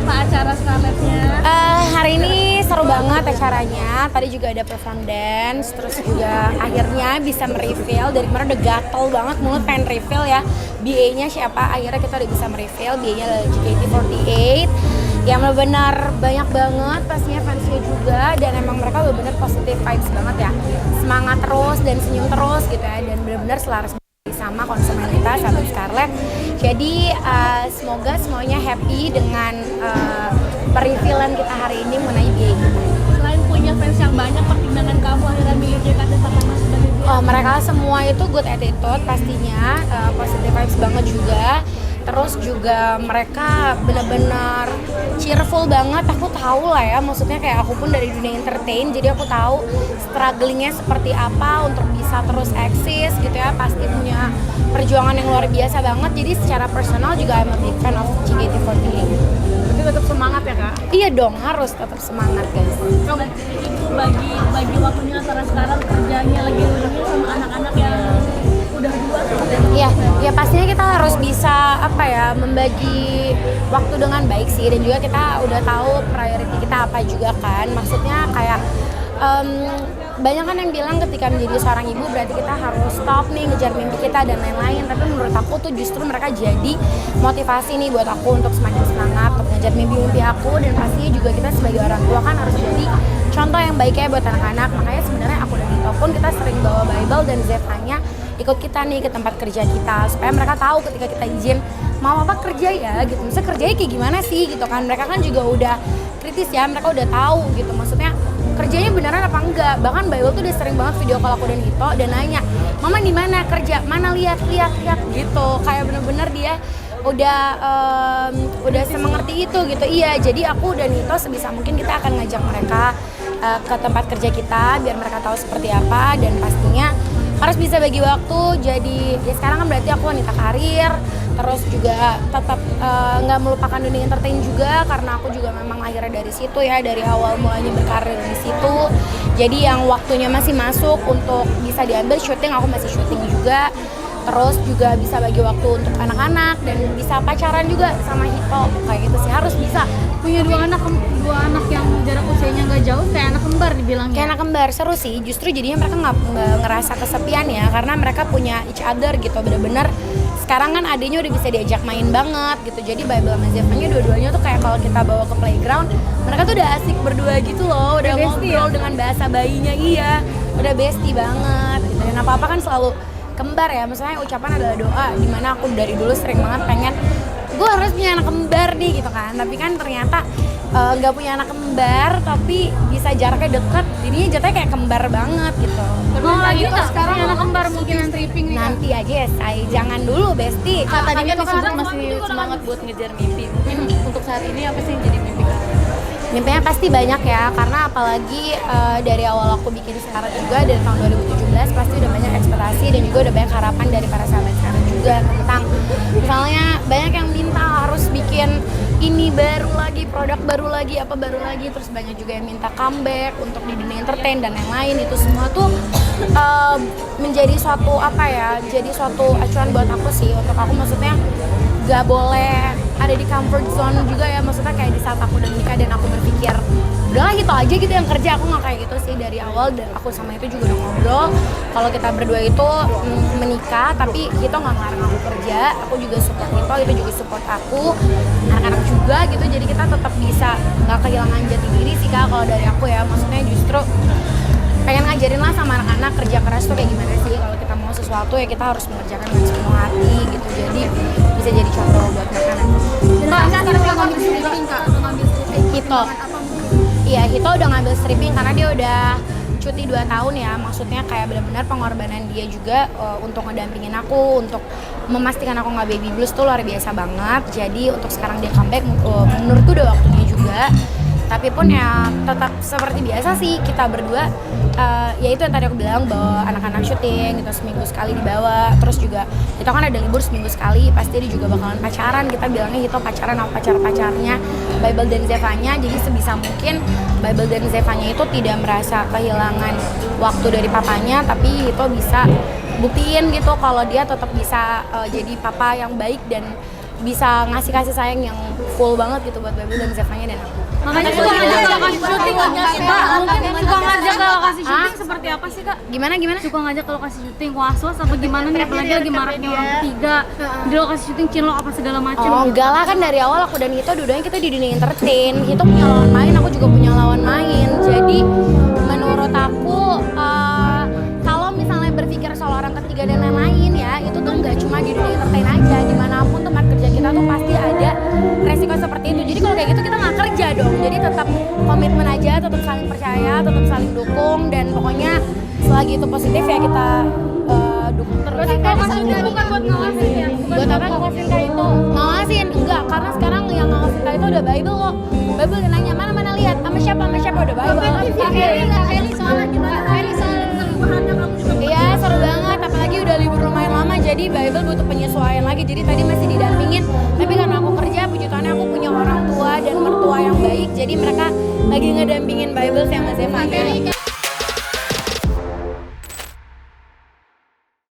apa acara Scarlett-nya? Hari ini seru banget acaranya. Tadi juga ada perform dance, terus juga akhirnya bisa mereveal. Dari kemarin udah gatel banget mulut pengen reveal ya. BA-nya siapa? Akhirnya kita udah bisa mereveal. BA-nya adalah JKT48. Yang benar-benar banyak banget pastinya fansnya juga, dan emang mereka benar-benar positive vibes banget ya. Semangat terus dan senyum terus gitu ya, dan benar-benar selaras sama konsumen kita sahabat Scarlett. Jadi semoga semuanya happy dengan perevealan kita hari ini mengenai BA. Selain punya fans yang banyak, pertimbangan kamu akhirnya milih JKT48 sebagai BA? Mereka semua itu good attitude pastinya, positive vibes banget juga. Terus juga mereka benar-benar cheerful banget. Aku tahu lah ya, maksudnya kayak aku pun dari dunia entertain, jadi aku tahu strugglingnya seperti apa untuk bisa terus eksis gitu ya. Pasti punya perjuangan yang luar biasa banget. Jadi secara personal juga I'm a big fan of JKT48. Berarti tetap semangat ya Kak? Iya dong, harus tetap semangat guys. Kamu bagi waktunya antara sekarang kerjanya lagi sama anak-anak yang udah dua seperti itu. Iya, ya pastinya kita harus bisa membagi waktu dengan baik sih, dan juga kita udah tahu priority kita apa juga kan. Maksudnya kayak banyak kan yang bilang ketika menjadi seorang ibu berarti kita harus stop nih ngejar mimpi kita dan lain-lain. Tapi menurut aku tuh justru mereka jadi motivasi nih buat aku untuk semakin semangat untuk ngejar mimpi-mimpi aku, dan pastinya juga kita sebagai orang tua kan harus jadi contoh yang baik ya buat anak-anak. Makanya sebenarnya aku dan Nito pun kita sering bawa Bible dan Zevanya ikut kita nih ke tempat kerja kita, supaya mereka tahu ketika kita izin mau apa kerja ya gitu, misalnya kerjanya kayak gimana sih gitu kan. Mereka kan juga udah kritis ya, mereka udah tahu gitu maksudnya kerjanya beneran apa enggak. Bahkan Bible tuh udah sering banget video call aku dan Hito dan nanya, mama di mana kerja, mana lihat gitu. Kayak bener-bener dia udah semengerti itu gitu. Iya, jadi aku dan Hito sebisa mungkin kita akan ngajak mereka ke tempat kerja kita biar mereka tahu seperti apa, dan pastinya harus bisa bagi waktu. Jadi ya sekarang kan berarti aku wanita karir, terus juga tetap nggak melupakan dunia entertain juga, karena aku juga memang akhirnya dari situ ya, dari awal mulanya berkarir di situ. Jadi yang waktunya masih masuk untuk bisa diambil syuting, aku masih syuting juga. Terus juga bisa bagi waktu untuk anak-anak dan bisa pacaran juga sama Hito, kayak gitu sih, harus bisa. Punya dua anak yang jarak usianya nggak jauh, kayak anak kembar dibilangnya. Kayak anak kembar, seru sih. Justru jadinya mereka nggak ngerasa kesepian ya, karena mereka punya each other gitu. Bener-bener sekarang kan adiknya udah bisa diajak main banget gitu. Jadi Bible sama Zevanya dua-duanya tuh kayak kalau kita bawa ke playground, mereka tuh udah asik berdua gitu loh. Udah ngobrol dengan bahasa bayinya, iya. Udah bestie banget gitu. Dan apa-apa kan selalu kembar ya, misalnya ucapan adalah doa, dimana aku dari dulu sering banget pengen gue harus punya anak kembar nih gitu kan. Tapi kan ternyata nggak punya anak kembar tapi bisa jaraknya deket, jadinya jatuhnya kayak kembar banget gitu. Mau lagi nggak sekarang anak kembar mungkin yang tripping nih? Nanti aja ya say, jangan dulu bestie. Tadi kan disebut masih semangat buat ngejar mimpi. Mungkin untuk saat ini apa sih yang jadi mimpi kamu? Mimpinya pasti banyak ya, karena apalagi dari awal aku bikin sekarang juga dari tahun 2017 pasti udah banyak ekspektasi dan juga udah banyak harapan dari para sahabat sekarang juga tentang misalnya banyak yang minta harus bikin ini baru lagi, produk baru lagi, apa baru lagi. Terus banyak juga yang minta comeback untuk di dunia entertain dan yang lain. Itu semua tuh menjadi suatu jadi suatu acuan buat aku sih. Untuk aku maksudnya gak boleh ada di comfort zone juga ya, maksudnya kayak di saat aku udah nikah dan aku berpikir udahlah gitu aja gitu yang kerja. Aku nggak kayak gitu sih dari awal, dan aku sama itu juga udah ngobrol kalau kita berdua itu menikah, tapi itu nggak ngelarang aku kerja. Aku juga support itu juga support aku, anak-anak juga gitu. Jadi kita tetap bisa nggak kehilangan jati diri sih Kak, kalau dari aku ya. Maksudnya justru pengen ngajarin lah sama anak-anak kerja keras tuh kayak gimana sih. Kalau kita mau sesuatu ya kita harus mengerjakan dengan sepenuh hati gitu. Jadi bisa jadi contoh buat anak-anak. Kak, udah ngambil stripping Kak? Hito. Iya, Hito udah ngambil stripping karena dia udah cuti 2 tahun ya. Maksudnya kayak benar-benar pengorbanan dia juga untuk ngedampingin aku, untuk memastikan aku nggak baby blues tuh luar biasa banget. Jadi untuk sekarang dia comeback, menurutku udah waktunya juga. Tapi pun ya tetap seperti biasa sih kita berdua, ya itu yang tadi aku bilang, bahwa anak-anak syuting gitu seminggu sekali dibawa. Terus juga kita kan ada libur seminggu sekali, pasti dia juga bakalan pacaran. Kita bilangnya itu pacaran sama pacar-pacarnya Bible dan Zevanya. Jadi sebisa mungkin Bible dan Zevanya itu tidak merasa kehilangan waktu dari papanya, tapi itu bisa buktiin gitu kalau dia tetap bisa jadi papa yang baik dan bisa ngasih kasih sayang yang full banget gitu buat Bible dan Zevanya dan aku. Makanya suka ngajak ke lokasi syuting Kak, mungkin suka ngajak ke lokasi syuting seperti apa sih Kak? Gimana? Suka ngajak ke lokasi syuting was-was apa gimana nih, apalagi lagi maraknya orang ketiga di lokasi syuting cinlok apa segala macam. Oh enggak lah, kan dari awal aku dan Hito dua-duanya kita di dunia entertain. Hito punya lawan main, aku juga punya lawan main. Jadi menurut aku kalau misalnya berpikir soal orang ketiga dan lain-lain ya, itu tuh nggak cuma di dunia entertain aja, dimanapun tempat kerja kita tuh pasti ada resiko seperti itu. Jadi kalau kayak gitu kita nggak kerja dong. Jadi tetap komitmen aja, tetap saling percaya, tetap saling dukung, dan pokoknya selagi itu positif ya kita dukung terus. Berarti kalau maksudnya bukan buat ngawasin ya? Buat apa ngawasin Kak itu? Ngawasin? Enggak, karena sekarang yang ngawasin Kak itu udah Bible kok. Bible udah nanya, mana lihat, sama siapa udah Bible. Feli soalnya gimana? Feli soal selingkuhannya kamu juga. Iya, seru banget, apalagi udah libur lumayan lama, jadi Bible butuh penyesuaian lagi. Jadi tadi masih didampingin, tapi karena aku kerja, puji Tuhan aku punya orang tua dan mertua yang baik, jadi mereka lagi ngedampingin Bible sama Zevanya.